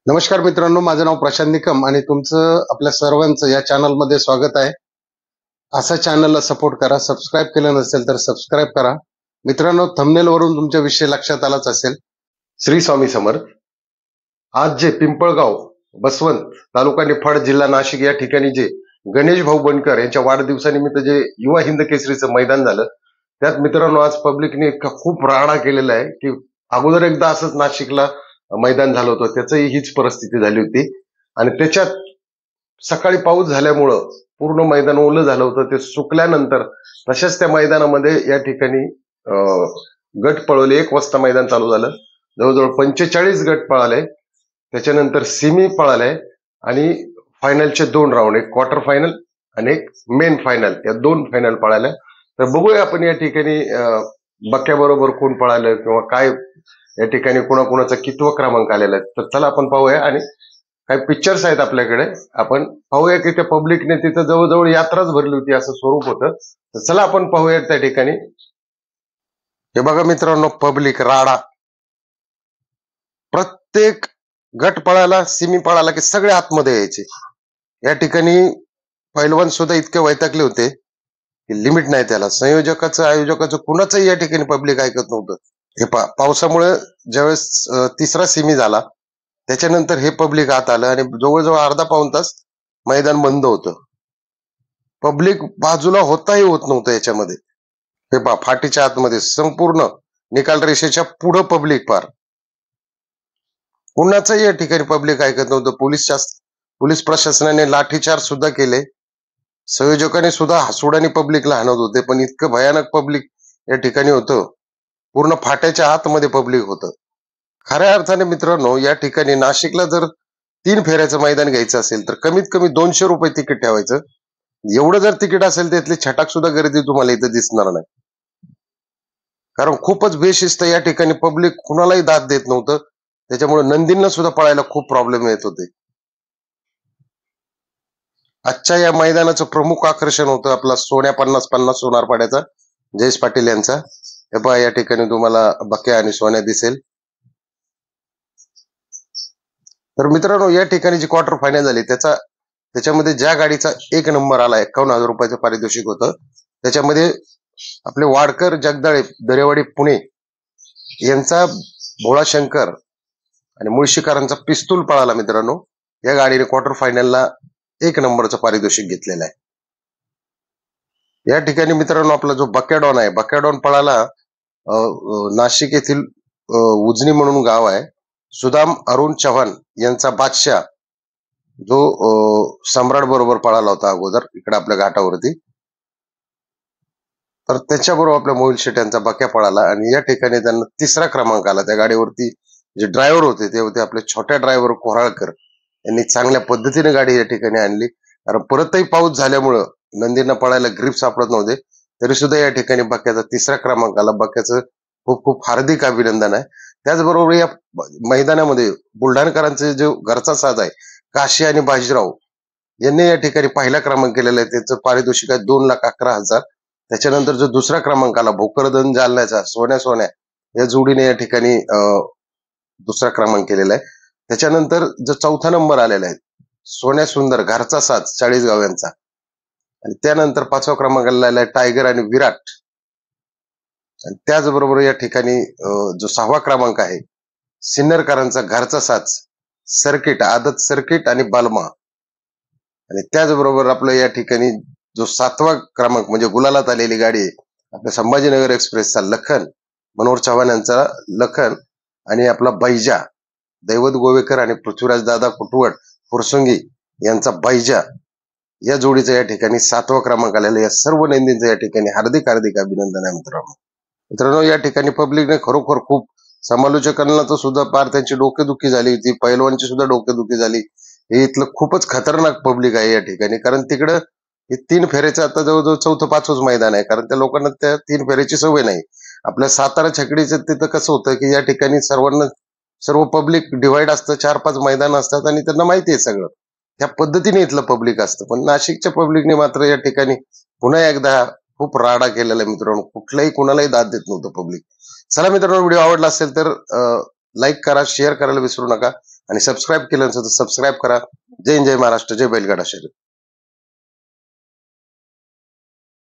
नमस्कार मित्रांनो, माझं नाव प्रशांत निकम आणि तुमचं आपल्या सर्वांचं या चॅनलमध्ये स्वागत आहे. असा चॅनलला सपोर्ट करा. सबस्क्राईब केलं नसेल तर सबस्क्राईब करा. मित्रांनो, थंबनेल वरून तुमच्या विषय लक्षात आलाच असेल. श्री स्वामी समर्थ. आज जे पिंपळगाव, बसवंत, तालुका निफाड, जिल्हा नाशिक या ठिकाणी जे गणेश भाऊ बनकर यांच्या वाढदिवसानिमित्त जे युवा हिंद केसरीचं मैदान झालं, त्यात मित्रांनो आज पब्लिकने इतका खूप राडा केलेला आहे की अगोदर एकदा असंच नाशिकला मैदान झालं होतं, त्याचंही हीच परिस्थिती झाली होती. आणि त्याच्यात सकाळी पाऊस झाल्यामुळं पूर्ण मैदान ओलं झालं होतं. ते सुकल्यानंतर तशाच त्या मैदानामध्ये या ठिकाणी गट पळवले. 1 वाजता मैदान चालू झालं. जवळजवळ 45 गट पळाले. त्याच्यानंतर सेमी पळाले आणि फायनलचे 2 राऊंड, एक क्वार्टर फायनल आणि एक मेन फायनल, या 2 फायनल पळाल्या. तर बघूया आपण या ठिकाणी बक्याबरोबर कोण पळालं किंवा काय या ठिकाणी कोणाकोणाचा कितवा क्रमांक आलेला आहे. तर चला आपण पाहूया. आणि काही पिक्चर्स आहेत आपल्याकडे, आपण पाहूया की त्या पब्लिकने तिथं जवळजवळ यात्राच भरली होती असं स्वरूप होतं. तर चला आपण पाहूया त्या ठिकाणी. हे बघा मित्रांनो, पब्लिक राडा. प्रत्येक गट पळाला, सिमी पळाला की सगळे आतमध्ये यायचे. या ठिकाणी पैलवान सुद्धा इतके वैतागले होते की लिमिट नाही त्याला. संयोजकाचं, आयोजकाचं, कुणाचंही या ठिकाणी पब्लिक ऐकत नव्हतं. हे पावसामुळे ज्यावेळेस तिसरा सेमी झाला त्याच्यानंतर हे पब्लिक आत आलं आणि जवळजवळ अर्धा पाऊण तास मैदान बंद होतं. पब्लिक बाजूला होताही होत नव्हतं याच्यामध्ये. हे फाटीच्या आतमध्ये संपूर्ण निकाल रेषेच्या पुढं पब्लिक पार. कुणाचंही या ठिकाणी पब्लिक ऐकत नव्हतं. पोलीस प्रशासनाने लाठीचार्ज सुद्धा केले. संयोजकाने सुद्धा हसुडाने पब्लिकला हाणत होते. पण इतकं भयानक पब्लिक या ठिकाणी होतं. पूर्ण फाट्याच्या आतमध्ये पब्लिक होतं. खऱ्या अर्थाने मित्रांनो, या ठिकाणी नाशिकला जर 3 फेऱ्याचं मैदान घ्यायचं असेल तर कमीत कमी 200 रुपये तिकीट ठेवायचं. एवढं जर तिकीट असेल तर इथली छटाक सुद्धा गर्दी तुम्हाला इथं दिसणार नाही. कारण खूपच बेशिस्त या ठिकाणी पब्लिक कुणालाही दाद देत नव्हतं. त्याच्यामुळे नंदींना सुद्धा पळायला खूप प्रॉब्लेम येत होते. आजच्या या मैदानाचं प्रमुख आकर्षण होतं आपला सोन्या 50-50 सोनारपाड्याचा जयेश पाटील यांचा. हे पहा, या ठिकाणी तुम्हाला बक्या आणि सोन्या दिसेल. तर मित्रांनो, या ठिकाणी जी क्वार्टर फायनल झाली त्याच्यामध्ये ज्या गाडीचा 1 नंबर आला, 51,000 रुपयाचं पारितोषिक होतं. त्याच्यामध्ये आपले वाडकर जगदाळे, दरेवाडी, पुणे यांचा भोळा शंकर आणि मुळशीकरांचा पिस्तूल पळाला. मित्रांनो, या गाडीने क्वार्टर फायनलला 1 नंबरचं पारितोषिक घेतलेलं आहे. या ठिकाणी मित्रांनो आपला जो बक्याडॉन आहे, बक्याडॉन पळाला नाशिक येथील उजनी म्हणून गाव आहे. सुदाम अरुण चव्हाण यांचा बादशाह, जो सम्राट बरोबर पळाला होता अगोदर इकडे आपल्या घाटावरती. तर त्याच्याबरोबर आपल्या मोहिल शेट यांचा बक्या पळाला आणि या ठिकाणी त्यांना 3रा क्रमांक आला. त्या गाडीवरती जे ड्रायव्हर होते ते होते आपले छोट्या ड्रायव्हर कोराळकर. यांनी चांगल्या पद्धतीने गाडी या ठिकाणी आणली. कारण परतही पाऊस झाल्यामुळं नंदींना पळायला ग्रीप सापडत नव्हते. तरी सुद्धा या ठिकाणी बक्याचा 3रा क्रमांक आला. बक्याचं खूप खूप हार्दिक अभिनंदन आहे. त्याचबरोबर या मैदानामध्ये बुलढाणकरांचे जो घरचा साज आहे, काशी आणि बाजीराव यांनी या ठिकाणी 1ला क्रमांक केलेला आहे. त्याचं पारितोषिक आहे 2,11,000. त्याच्यानंतर जो 2रा क्रमांक आला भोकरदन जालन्याचा सोन्या या जोडीने या ठिकाणी 2रा क्रमांक केलेला आहे. त्याच्यानंतर जो 4था नंबर आलेला आहे सोन्या सुंदर, घरचा साज, 40गाव यांचा. आणि त्यानंतर 5वा क्रमांक आलेला आहे टायगर आणि विराट. आणि त्याचबरोबर या ठिकाणी जो 6वा क्रमांक आहे सिन्नरकरांचा घरचा साज, सर्किट, आदत सर्किट आणि बालमा. आणि त्याचबरोबर आपलं या ठिकाणी जो 7वा क्रमांक म्हणजे गुलालात आलेली गाडी आहे आपल्या संभाजीनगर एक्सप्रेसचा लखन, मनोहर चव्हाण यांचा लखन आणि आपला बैजा, दैवत गोवेकर आणि पृथ्वीराज दादा कुटवट फुरसुंगी यांचा बैजा, या जोडीचा या ठिकाणी 7वा क्रमांक आलेला. या सर्व नंदींचं या ठिकाणी हार्दिक हार्दिक अभिनंदन आहे मित्रांनो. या ठिकाणी पब्लिकने खरोखर खूप, समालोचकांना तर सुद्धा पार त्यांची डोकेदुखी झाली होती, पैलवानची सुद्धा डोकेदुखी झाली. हे इथलं खूपच खतरनाक पब्लिक आहे या ठिकाणी. कारण तिकडं हे 3 फेऱ्याचं आता जवळजवळ 4th-5वंच मैदान आहे. कारण त्या लोकांना त्या 3 फेऱ्याची सवय नाही. आपल्या सातारा छकडीचं तिथं कसं होतं की या ठिकाणी सर्व पब्लिक डिवाइड असतं, 4-5 मैदान असतात आणि त्यांना माहिती आहे सगळं. त्या पद्धतीने इथलं पब्लिक असतं. पण नाशिकच्या पब्लिकने मात्र या ठिकाणी पुन्हा एकदा खूप राडा केलेला आहे मित्रांनो. कुठलाही कुणालाही दाद देत नव्हतं पब्लिक. चला मित्रांनो, व्हिडिओ आवडला असेल तर लाईक करा, शेअर करायला विसरू नका. आणि सबस्क्राईब केलं नसेल तर सबस्क्राईब करा. जय जय महाराष्ट्र, जय बैलगाडा शर्यत.